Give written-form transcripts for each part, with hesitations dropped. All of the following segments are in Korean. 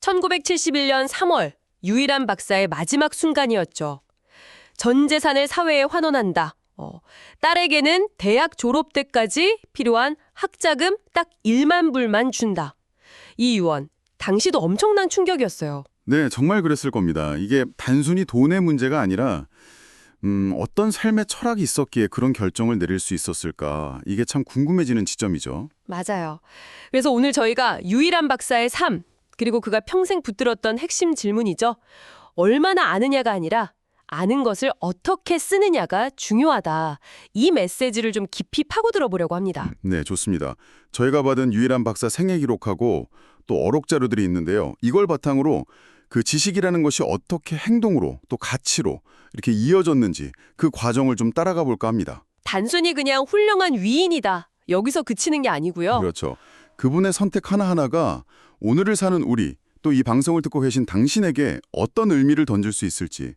1971년 3월 유일한 박사의 마지막 순간이었죠. 전 재산을 사회에 환원한다. 딸에게는 대학 졸업 때까지 필요한 학자금 딱 1만 불만 준다. 이 유언, 당시도 엄청난 충격이었어요. 네, 정말 그랬을 겁니다. 이게 단순히 돈의 문제가 아니라 어떤 삶의 철학이 있었기에 그런 결정을 내릴 수 있었을까? 이게 참 궁금해지는 지점이죠. 맞아요. 그래서 오늘 저희가 유일한 박사의 삶, 그리고 그가 평생 붙들었던 핵심 질문이죠. 얼마나 아느냐가 아니라 아는 것을 어떻게 쓰느냐가 중요하다. 이 메시지를 좀 깊이 파고들어 보려고 합니다. 네, 좋습니다. 저희가 받은 유일한 박사 생애 기록하고 또 어록 자료들이 있는데요. 이걸 바탕으로 그 지식이라는 것이 어떻게 행동으로 또 가치로 이렇게 이어졌는지 그 과정을 좀 따라가 볼까 합니다. 단순히 그냥 훌륭한 위인이다. 여기서 그치는 게 아니고요. 그렇죠. 그분의 선택 하나하나가 오늘을 사는 우리, 또 이 방송을 듣고 계신 당신에게 어떤 의미를 던질 수 있을지,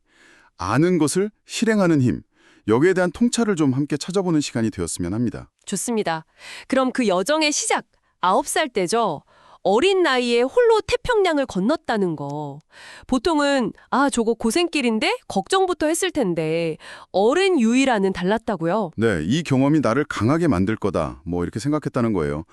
아는 것을 실행하는 힘, 여기에 대한 통찰을 좀 함께 찾아보는 시간이 되었으면 합니다. 좋습니다. 그럼 그 여정의 시작, 9살 때죠. 어린 나이에 홀로 태평양을 건넜다는 거. 보통은 저거 고생길인데 걱정부터 했을 텐데 어른 유이라는 달랐다고요? 네, 이 경험이 나를 강하게 만들 거다, 이렇게 생각했다는 거예요.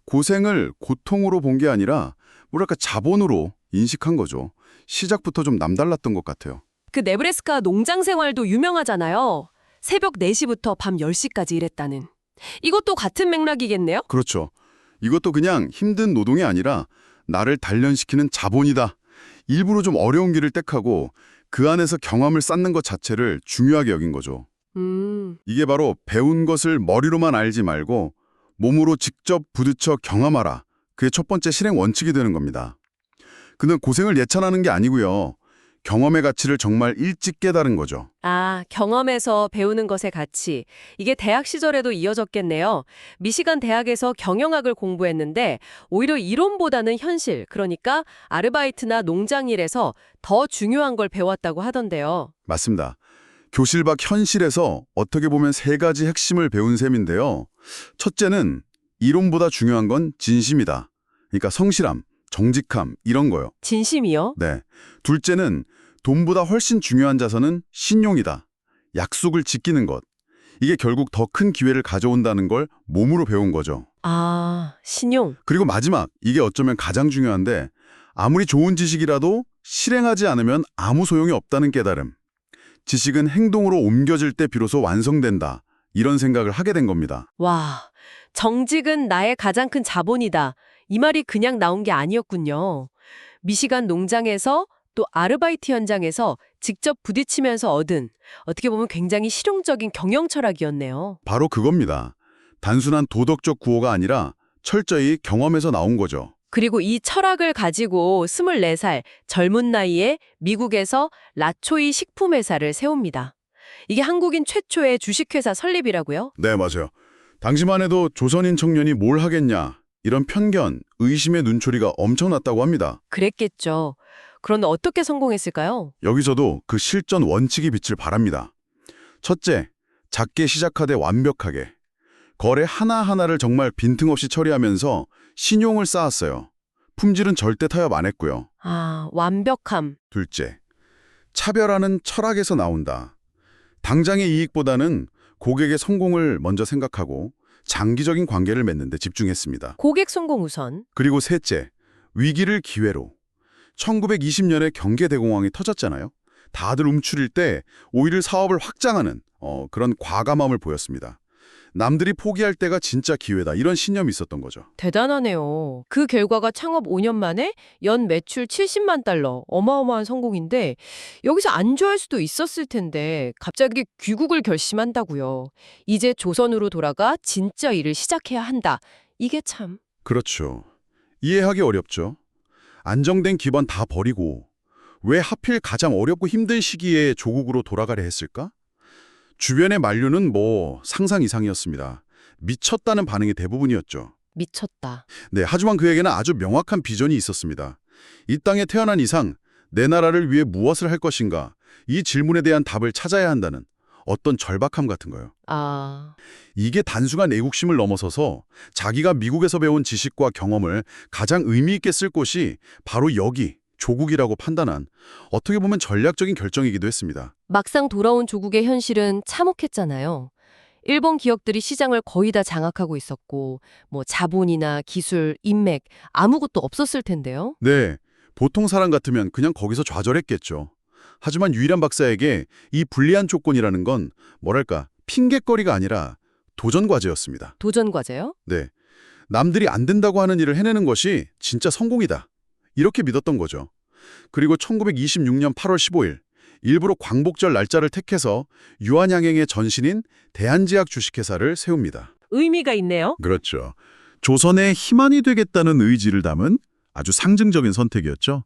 고생을 고통으로 본 게 아니라 뭐랄까 자본으로 인식한 거죠. 시작부터 좀 남달랐던 것 같아요. 그 네브래스카 농장 생활도 유명하잖아요. 새벽 4시부터 밤 10시까지 일했다는. 이것도 같은 맥락이겠네요? 그렇죠. 이것도 그냥 힘든 노동이 아니라 나를 단련시키는 자본이다. 일부러 좀 어려운 길을 택하고 그 안에서 경험을 쌓는 것 자체를 중요하게 여긴 거죠. 이게 바로 배운 것을 머리로만 알지 말고 몸으로 직접 부딪혀 경험하라. 그게 첫 번째 실행 원칙이 되는 겁니다. 그는 고생을 예찬하는 게 아니고요. 경험의 가치를 정말 일찍 깨달은 거죠. 경험에서 배우는 것의 가치. 이게 대학 시절에도 이어졌겠네요. 미시간 대학에서 경영학을 공부했는데 오히려 이론보다는 현실, 그러니까 아르바이트나 농장 일에서 더 중요한 걸 배웠다고 하던데요. 맞습니다. 교실 밖 현실에서 어떻게 보면 3가지 핵심을 배운 셈인데요. 첫째는 이론보다 중요한 건 진심이다. 그러니까 성실함, 정직함 이런 거요. 진심이요? 네. 둘째는 돈보다 훨씬 중요한 자산은 신용이다. 약속을 지키는 것. 이게 결국 더 큰 기회를 가져온다는 걸 몸으로 배운 거죠. 신용. 그리고 마지막, 이게 어쩌면 가장 중요한데 아무리 좋은 지식이라도 실행하지 않으면 아무 소용이 없다는 깨달음. 지식은 행동으로 옮겨질 때 비로소 완성된다. 이런 생각을 하게 된 겁니다. 와, 정직은 나의 가장 큰 자본이다. 이 말이 그냥 나온 게 아니었군요. 미시간 농장에서 또 아르바이트 현장에서 직접 부딪히면서 얻은 어떻게 보면 굉장히 실용적인 경영 철학이었네요. 바로 그겁니다. 단순한 도덕적 구호가 아니라 철저히 경험에서 나온 거죠. 그리고 이 철학을 가지고 24살 젊은 나이에 미국에서 라초이 식품회사를 세웁니다. 이게 한국인 최초의 주식회사 설립이라고요? 네, 맞아요. 당시만 해도 조선인 청년이 뭘 하겠냐, 이런 편견, 의심의 눈초리가 엄청났다고 합니다. 그랬겠죠. 그런데 어떻게 성공했을까요? 여기서도 그 실전 원칙이 빛을 발합니다. 첫째, 작게 시작하되 완벽하게. 거래 하나하나를 정말 빈틈없이 처리하면서 신용을 쌓았어요. 품질은 절대 타협 안 했고요. 완벽함. 둘째, 차별화는 철학에서 나온다. 당장의 이익보다는 고객의 성공을 먼저 생각하고 장기적인 관계를 맺는 데 집중했습니다. 고객 성공 우선. 그리고 셋째, 위기를 기회로. 1920년에 경계대공황이 터졌잖아요. 다들 움츠릴 때 오히려 사업을 확장하는 그런 과감함을 보였습니다. 남들이 포기할 때가 진짜 기회다, 이런 신념이 있었던 거죠. 대단하네요. 그 결과가 창업 5년 만에 연 매출 70만 달러, 어마어마한 성공인데 여기서 안 좋아할 수도 있었을 텐데 갑자기 귀국을 결심한다고요. 이제 조선으로 돌아가 진짜 일을 시작해야 한다. 이게 참. 그렇죠. 이해하기 어렵죠. 안정된 기반 다 버리고 왜 하필 가장 어렵고 힘든 시기에 조국으로 돌아가려 했을까? 주변의 만류는 상상 이상이었습니다. 미쳤다는 반응이 대부분이었죠. 미쳤다. 네, 하지만 그에게는 아주 명확한 비전이 있었습니다. 이 땅에 태어난 이상 내 나라를 위해 무엇을 할 것인가? 이 질문에 대한 답을 찾아야 한다는 어떤 절박함 같은 거요. 이게 단순한 애국심을 넘어서서 자기가 미국에서 배운 지식과 경험을 가장 의미 있게 쓸 곳이 바로 여기, 조국이라고 판단한 어떻게 보면 전략적인 결정이기도 했습니다. 막상 돌아온 조국의 현실은 참혹했잖아요. 일본 기업들이 시장을 거의 다 장악하고 있었고, 뭐 자본이나 기술, 인맥 아무것도 없었을 텐데요. 네, 보통 사람 같으면 그냥 거기서 좌절했겠죠. 하지만 유일한 박사에게 이 불리한 조건이라는 건 뭐랄까 핑계거리가 아니라 도전 과제였습니다. 도전 과제요? 네, 남들이 안 된다고 하는 일을 해내는 것이 진짜 성공이다. 이렇게 믿었던 거죠. 그리고 1926년 8월 15일 일부러 광복절 날짜를 택해서 유한양행의 전신인 대한제약 주식회사를 세웁니다. 의미가 있네요. 그렇죠. 조선의 희망이 되겠다는 의지를 담은 아주 상징적인 선택이었죠.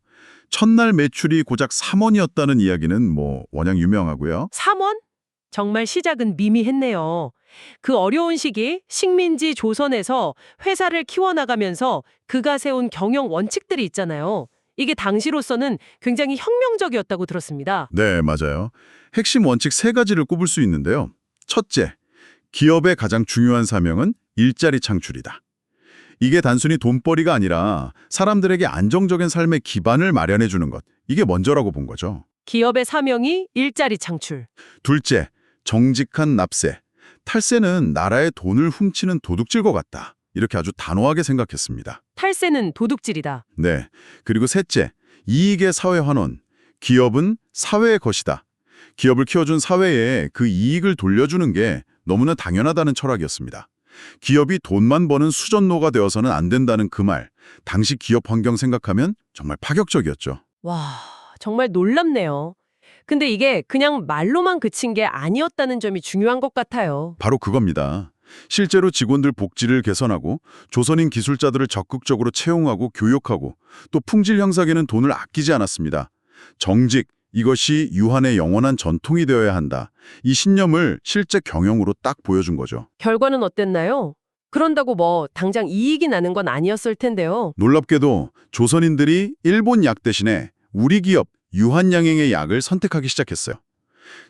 첫날 매출이 고작 3원이었다는 이야기는 워낙 유명하고요. 3원? 정말 시작은 미미했네요. 그 어려운 시기 식민지 조선에서 회사를 키워나가면서 그가 세운 경영 원칙들이 있잖아요. 이게 당시로서는 굉장히 혁명적이었다고 들었습니다. 네, 맞아요. 핵심 원칙 3가지를 꼽을 수 있는데요. 첫째, 기업의 가장 중요한 사명은 일자리 창출이다. 이게 단순히 돈벌이가 아니라 사람들에게 안정적인 삶의 기반을 마련해 주는 것. 이게 먼저라고 본 거죠. 기업의 사명이 일자리 창출. 둘째, 정직한 납세. 탈세는 나라의 돈을 훔치는 도둑질과 같다. 이렇게 아주 단호하게 생각했습니다. 탈세는 도둑질이다. 네. 그리고 셋째, 이익의 사회 환원. 기업은 사회의 것이다. 기업을 키워준 사회에 그 이익을 돌려주는 게 너무나 당연하다는 철학이었습니다. 기업이 돈만 버는 수전노가 되어서는 안 된다는 그 말. 당시 기업 환경 생각하면 정말 파격적이었죠. 와, 정말 놀랍네요. 근데 이게 그냥 말로만 그친 게 아니었다는 점이 중요한 것 같아요. 바로 그겁니다. 실제로 직원들 복지를 개선하고 조선인 기술자들을 적극적으로 채용하고 교육하고 또 품질 향상에는 돈을 아끼지 않았습니다. 정직, 이것이 유한의 영원한 전통이 되어야 한다. 이 신념을 실제 경영으로 딱 보여준 거죠. 결과는 어땠나요? 그런다고 당장 이익이 나는 건 아니었을 텐데요. 놀랍게도 조선인들이 일본 약 대신에 우리 기업 유한양행의 약을 선택하기 시작했어요.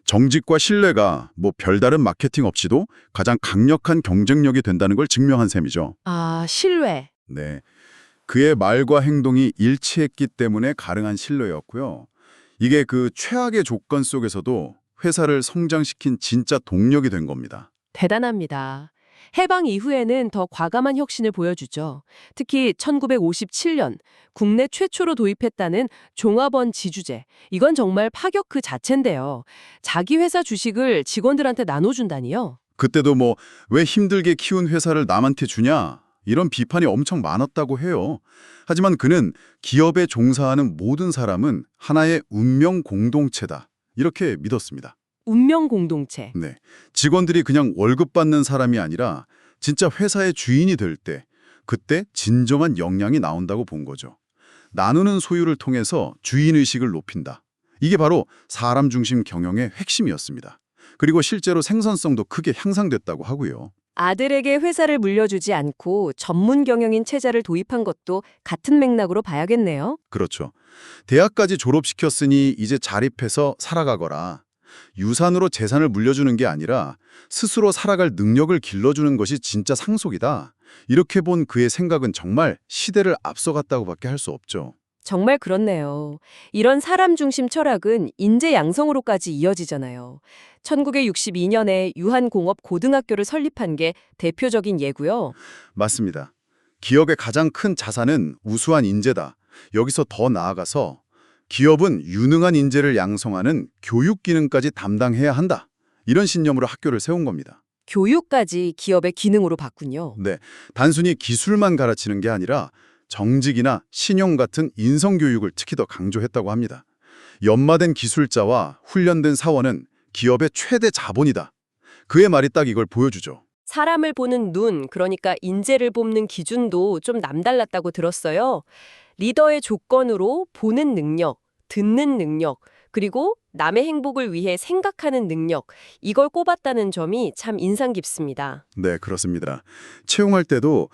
정직과 신뢰가 별다른 마케팅 없이도 가장 강력한 경쟁력이 된다는 걸 증명한 셈이죠. 아, 신뢰. 네, 그의 말과 행동이 일치했기 때문에 가능한 신뢰였고요. 이게 그 최악의 조건 속에서도 회사를 성장시킨 진짜 동력이 된 겁니다. 대단합니다. 해방 이후에는 더 과감한 혁신을 보여주죠. 특히 1957년 국내 최초로 도입했다는 종합원 지주제. 이건 정말 파격 그 자체인데요. 자기 회사 주식을 직원들한테 나눠준다니요. 그때도 왜 힘들게 키운 회사를 남한테 주냐? 이런 비판이 엄청 많았다고 해요. 하지만 그는 기업에 종사하는 모든 사람은 하나의 운명 공동체다. 이렇게 믿었습니다. 운명 공동체. 네, 직원들이 그냥 월급 받는 사람이 아니라 진짜 회사의 주인이 될 때, 그때 진정한 역량이 나온다고 본 거죠. 나누는 소유를 통해서 주인의식을 높인다. 이게 바로 사람 중심 경영의 핵심이었습니다. 그리고 실제로 생산성도 크게 향상됐다고 하고요. 아들에게 회사를 물려주지 않고 전문 경영인 체제를 도입한 것도 같은 맥락으로 봐야겠네요. 그렇죠. 대학까지 졸업시켰으니 이제 자립해서 살아가거라. 유산으로 재산을 물려주는 게 아니라 스스로 살아갈 능력을 길러주는 것이 진짜 상속이다. 이렇게 본 그의 생각은 정말 시대를 앞서갔다고밖에 할 수 없죠. 정말 그렇네요. 이런 사람 중심 철학은 인재 양성으로까지 이어지잖아요. 1962년에 유한공업 고등학교를 설립한 게 대표적인 예고요. 맞습니다. 기업의 가장 큰 자산은 우수한 인재다. 여기서 더 나아가서 기업은 유능한 인재를 양성하는 교육 기능까지 담당해야 한다. 이런 신념으로 학교를 세운 겁니다. 교육까지 기업의 기능으로 봤군요. 네, 단순히 기술만 가르치는 게 아니라 정직이나 신용 같은 인성교육을 특히 더 강조했다고 합니다. 연마된 기술자와 훈련된 사원은 기업의 최대 자본이다. 그의 말이 딱 이걸 보여주죠. 사람을 보는 눈, 그러니까 인재를 뽑는 기준도 좀 남달랐다고 들었어요. 리더의 조건으로 보는 능력, 듣는 능력, 그리고 남의 행복을 위해 생각하는 능력, 이걸 꼽았다는 점이 참 인상 깊습니다. 네, 그렇습니다. 채용할 때도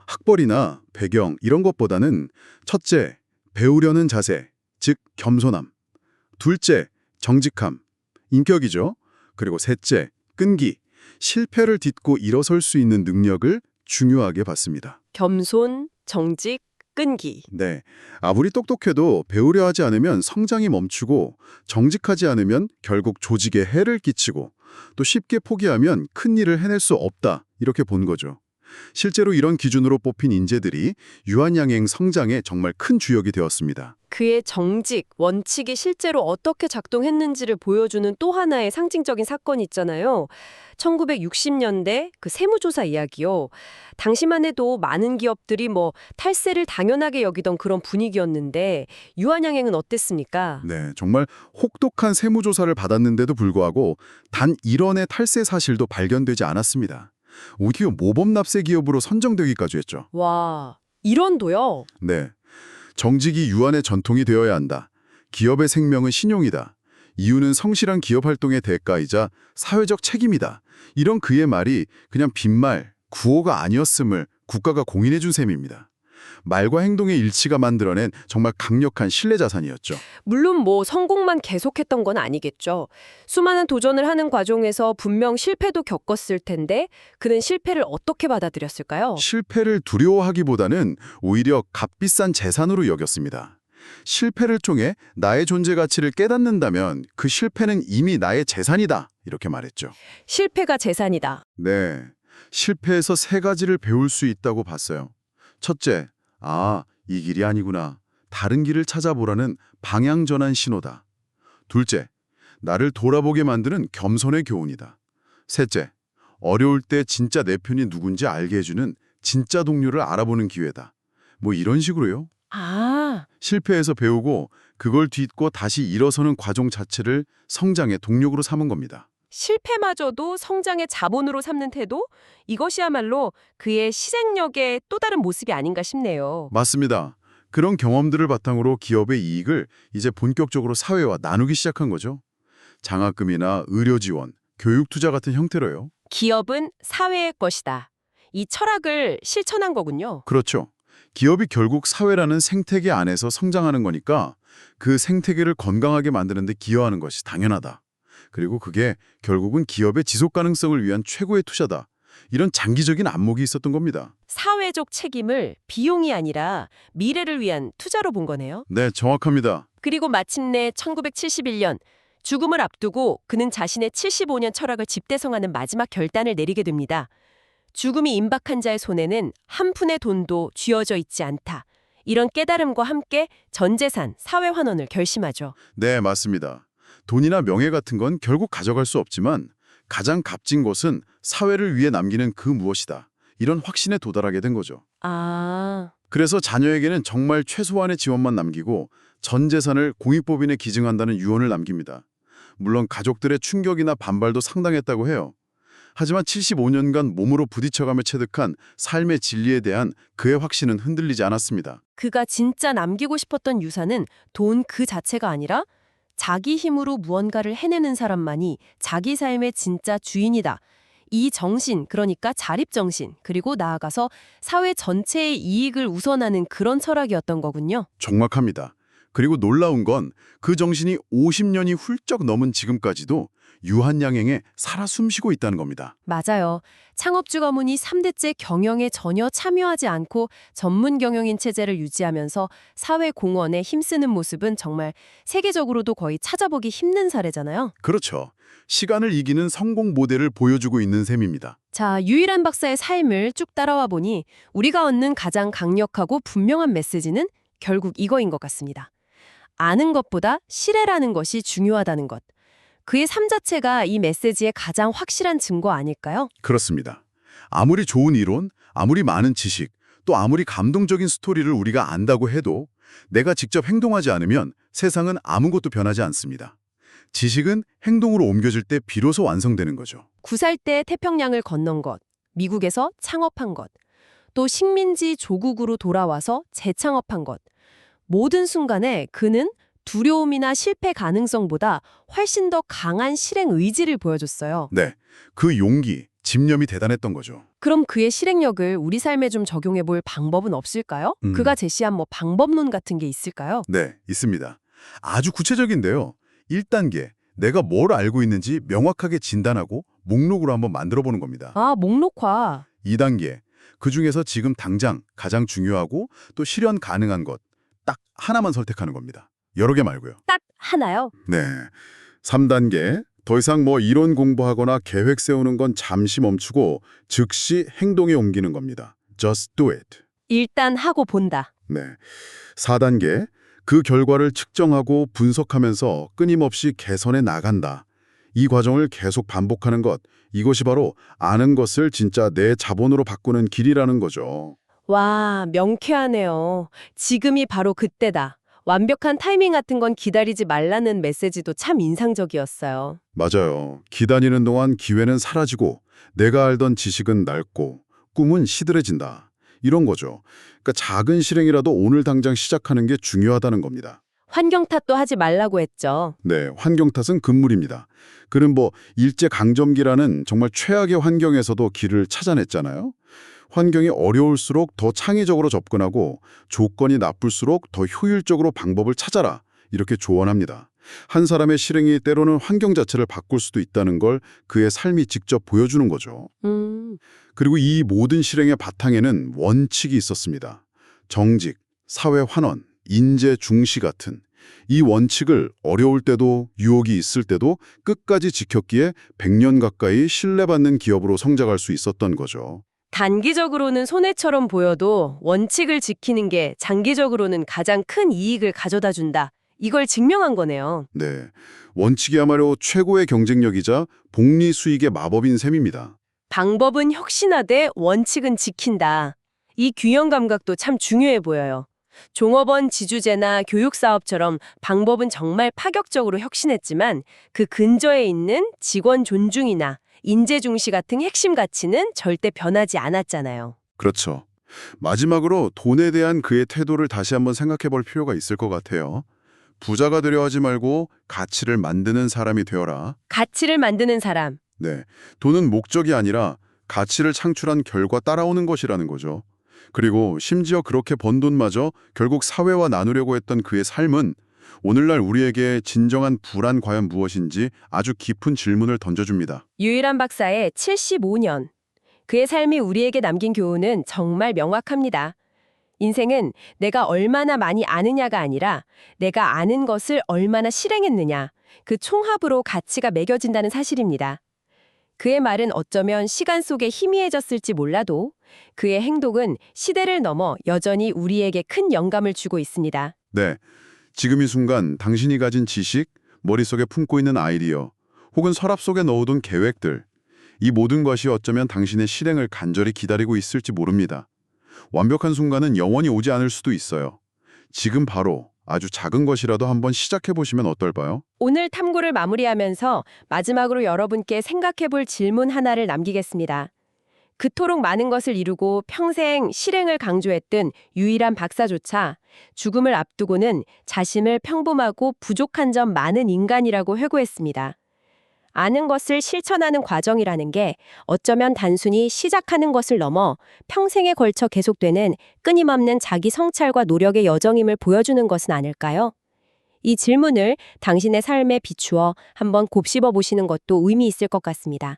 학벌이나 배경 이런 것보다는 첫째, 배우려는 자세, 즉 겸손함. 둘째, 정직함, 인격이죠. 그리고 셋째, 끈기, 실패를 딛고 일어설 수 있는 능력을 중요하게 봤습니다. 겸손, 정직, 끈기. 네. 아무리 똑똑해도 배우려 하지 않으면 성장이 멈추고 정직하지 않으면 결국 조직에 해를 끼치고 또 쉽게 포기하면 큰 일을 해낼 수 없다. 이렇게 본 거죠. 실제로 이런 기준으로 뽑힌 인재들이 유한양행 성장에 정말 큰 주역이 되었습니다. 그의 정직, 원칙이 실제로 어떻게 작동했는지를 보여주는 또 하나의 상징적인 사건이 있잖아요. 1960년대 그 세무조사 이야기요. 당시만 해도 많은 기업들이 탈세를 당연하게 여기던 그런 분위기였는데 유한양행은 어땠습니까? 네, 정말 혹독한 세무조사를 받았는데도 불구하고 단 1원의 탈세 사실도 발견되지 않았습니다. 오히려 모범 납세 기업으로 선정되기까지 했죠. 와, 이런도요? 네. 정직이 유한의 전통이 되어야 한다. 기업의 생명은 신용이다. 이유는 성실한 기업 활동의 대가이자 사회적 책임이다. 이런 그의 말이 그냥 빈말, 구호가 아니었음을 국가가 공인해준 셈입니다. 말과 행동의 일치가 만들어낸 정말 강력한 신뢰 자산이었죠. 물론 성공만 계속했던 건 아니겠죠. 수많은 도전을 하는 과정에서 분명 실패도 겪었을 텐데 그는 실패를 어떻게 받아들였을까요? 실패를 두려워하기보다는 오히려 값비싼 재산으로 여겼습니다. 실패를 통해 나의 존재 가치를 깨닫는다면 그 실패는 이미 나의 재산이다. 이렇게 말했죠. 실패가 재산이다. 네. 실패에서 3가지를 배울 수 있다고 봤어요. 첫째, 이 길이 아니구나. 다른 길을 찾아보라는 방향 전환 신호다. 둘째, 나를 돌아보게 만드는 겸손의 교훈이다. 셋째, 어려울 때 진짜 내 편이 누군지 알게 해주는 진짜 동료를 알아보는 기회다. 이런 식으로요. 실패해서 배우고 그걸 딛고 다시 일어서는 과정 자체를 성장의 동력으로 삼은 겁니다. 실패마저도 성장의 자본으로 삼는 태도? 이것이야말로 그의 실행력의 또 다른 모습이 아닌가 싶네요. 맞습니다. 그런 경험들을 바탕으로 기업의 이익을 이제 본격적으로 사회와 나누기 시작한 거죠. 장학금이나 의료 지원, 교육 투자 같은 형태로요. 기업은 사회의 것이다. 이 철학을 실천한 거군요. 그렇죠. 기업이 결국 사회라는 생태계 안에서 성장하는 거니까 그 생태계를 건강하게 만드는 데 기여하는 것이 당연하다. 그리고 그게 결국은 기업의 지속 가능성을 위한 최고의 투자다. 이런 장기적인 안목이 있었던 겁니다. 사회적 책임을 비용이 아니라 미래를 위한 투자로 본 거네요. 네, 정확합니다. 그리고 마침내 1971년 죽음을 앞두고 그는 자신의 75년 철학을 집대성하는 마지막 결단을 내리게 됩니다. 죽음이 임박한 자의 손에는 한 푼의 돈도 쥐어져 있지 않다. 이런 깨달음과 함께 전 재산, 사회 환원을 결심하죠. 네, 맞습니다. 돈이나 명예 같은 건 결국 가져갈 수 없지만 가장 값진 것은 사회를 위해 남기는 그 무엇이다. 이런 확신에 도달하게 된 거죠. 그래서 자녀에게는 정말 최소한의 지원만 남기고 전 재산을 공익법인에 기증한다는 유언을 남깁니다. 물론 가족들의 충격이나 반발도 상당했다고 해요. 하지만 75년간 몸으로 부딪혀가며 체득한 삶의 진리에 대한 그의 확신은 흔들리지 않았습니다. 그가 진짜 남기고 싶었던 유산은 돈 그 자체가 아니라 자기 힘으로 무언가를 해내는 사람만이 자기 삶의 진짜 주인이다. 이 정신, 그러니까 자립정신, 그리고 나아가서 사회 전체의 이익을 우선하는 그런 철학이었던 거군요. 정확합니다. 그리고 놀라운 건 그 정신이 50년이 훌쩍 넘은 지금까지도 유한양행에 살아 숨쉬고 있다는 겁니다. 맞아요. 창업주 가문이 3대째 경영에 전혀 참여하지 않고 전문 경영인 체제를 유지하면서 사회 공헌에 힘쓰는 모습은 정말 세계적으로도 거의 찾아보기 힘든 사례잖아요. 그렇죠. 시간을 이기는 성공 모델을 보여주고 있는 셈입니다. 자, 유일한 박사의 삶을 쭉 따라와 보니 우리가 얻는 가장 강력하고 분명한 메시지는 결국 이거인 것 같습니다. 아는 것보다 실행하는 것이 중요하다는 것. 그의 삶 자체가 이 메시지의 가장 확실한 증거 아닐까요? 그렇습니다. 아무리 좋은 이론, 아무리 많은 지식, 또 아무리 감동적인 스토리를 우리가 안다고 해도 내가 직접 행동하지 않으면 세상은 아무것도 변하지 않습니다. 지식은 행동으로 옮겨질 때 비로소 완성되는 거죠. 9살 때 태평양을 건넌 것, 미국에서 창업한 것, 또 식민지 조국으로 돌아와서 재창업한 것. 모든 순간에 그는 두려움이나 실패 가능성보다 훨씬 더 강한 실행 의지를 보여줬어요. 네, 그 용기, 집념이 대단했던 거죠. 그럼 그의 실행력을 우리 삶에 좀 적용해 볼 방법은 없을까요? 그가 제시한 방법론 같은 게 있을까요? 네, 있습니다. 아주 구체적인데요. 1단계, 내가 뭘 알고 있는지 명확하게 진단하고 목록으로 한번 만들어 보는 겁니다. 목록화. 2단계, 그중에서 지금 당장 가장 중요하고 또 실현 가능한 것 딱 하나만 선택하는 겁니다. 여러 개 말고요. 딱 하나요? 네. 3단계. 더 이상 이론 공부하거나 계획 세우는 건 잠시 멈추고 즉시 행동에 옮기는 겁니다. Just do it. 일단 하고 본다. 네. 4단계. 그 결과를 측정하고 분석하면서 끊임없이 개선해 나간다. 이 과정을 계속 반복하는 것, 이것이 바로 아는 것을 진짜 내 자본으로 바꾸는 길이라는 거죠. 와, 명쾌하네요. 지금이 바로 그때다. 완벽한 타이밍 같은 건 기다리지 말라는 메시지도 참 인상적이었어요. 맞아요. 기다리는 동안 기회는 사라지고 내가 알던 지식은 낡고 꿈은 시들해진다. 이런 거죠. 그러니까 작은 실행이라도 오늘 당장 시작하는 게 중요하다는 겁니다. 환경 탓도 하지 말라고 했죠. 네, 환경 탓은 금물입니다. 그는 일제강점기라는 정말 최악의 환경에서도 길을 찾아냈잖아요. 환경이 어려울수록 더 창의적으로 접근하고 조건이 나쁠수록 더 효율적으로 방법을 찾아라. 이렇게 조언합니다. 한 사람의 실행이 때로는 환경 자체를 바꿀 수도 있다는 걸 그의 삶이 직접 보여주는 거죠. 그리고 이 모든 실행의 바탕에는 원칙이 있었습니다. 정직, 사회 환원, 인재 중시 같은 이 원칙을 어려울 때도 유혹이 있을 때도 끝까지 지켰기에 100년 가까이 신뢰받는 기업으로 성장할 수 있었던 거죠. 단기적으로는 손해처럼 보여도 원칙을 지키는 게 장기적으로는 가장 큰 이익을 가져다 준다. 이걸 증명한 거네요. 네, 원칙이야말로 최고의 경쟁력이자 복리 수익의 마법인 셈입니다. 방법은 혁신하되 원칙은 지킨다. 이 균형 감각도 참 중요해 보여요. 종업원 지주제나 교육사업처럼 방법은 정말 파격적으로 혁신했지만 그 근저에 있는 직원 존중이나 인재 중시 같은 핵심 가치는 절대 변하지 않았잖아요. 그렇죠. 마지막으로 돈에 대한 그의 태도를 다시 한번 생각해 볼 필요가 있을 것 같아요. 부자가 되려 하지 말고 가치를 만드는 사람이 되어라. 가치를 만드는 사람. 네, 돈은 목적이 아니라 가치를 창출한 결과 따라오는 것이라는 거죠. 그리고 심지어 그렇게 번 돈마저 결국 사회와 나누려고 했던 그의 삶은 오늘날 우리에게 진정한 부란 과연 무엇인지 아주 깊은 질문을 던져줍니다. 유일한 박사의 75년. 그의 삶이 우리에게 남긴 교훈은 정말 명확합니다. 인생은 내가 얼마나 많이 아느냐가 아니라 내가 아는 것을 얼마나 실행했느냐, 그 총합으로 가치가 매겨진다는 사실입니다. 그의 말은 어쩌면 시간 속에 희미해졌을지 몰라도 그의 행동은 시대를 넘어 여전히 우리에게 큰 영감을 주고 있습니다. 네, 지금 이 순간 당신이 가진 지식, 머릿속에 품고 있는 아이디어, 혹은 서랍 속에 넣어둔 계획들, 이 모든 것이 어쩌면 당신의 실행을 간절히 기다리고 있을지 모릅니다. 완벽한 순간은 영원히 오지 않을 수도 있어요. 지금 바로 아주 작은 것이라도 한번 시작해보시면 어떨까요? 오늘 탐구를 마무리하면서 마지막으로 여러분께 생각해볼 질문 하나를 남기겠습니다. 그토록 많은 것을 이루고 평생 실행을 강조했던 유일한 박사조차 죽음을 앞두고는 자신을 평범하고 부족한 점 많은 인간이라고 회고했습니다. 아는 것을 실천하는 과정이라는 게 어쩌면 단순히 시작하는 것을 넘어 평생에 걸쳐 계속되는 끊임없는 자기 성찰과 노력의 여정임을 보여주는 것은 아닐까요? 이 질문을 당신의 삶에 비추어 한번 곱씹어 보시는 것도 의미 있을 것 같습니다.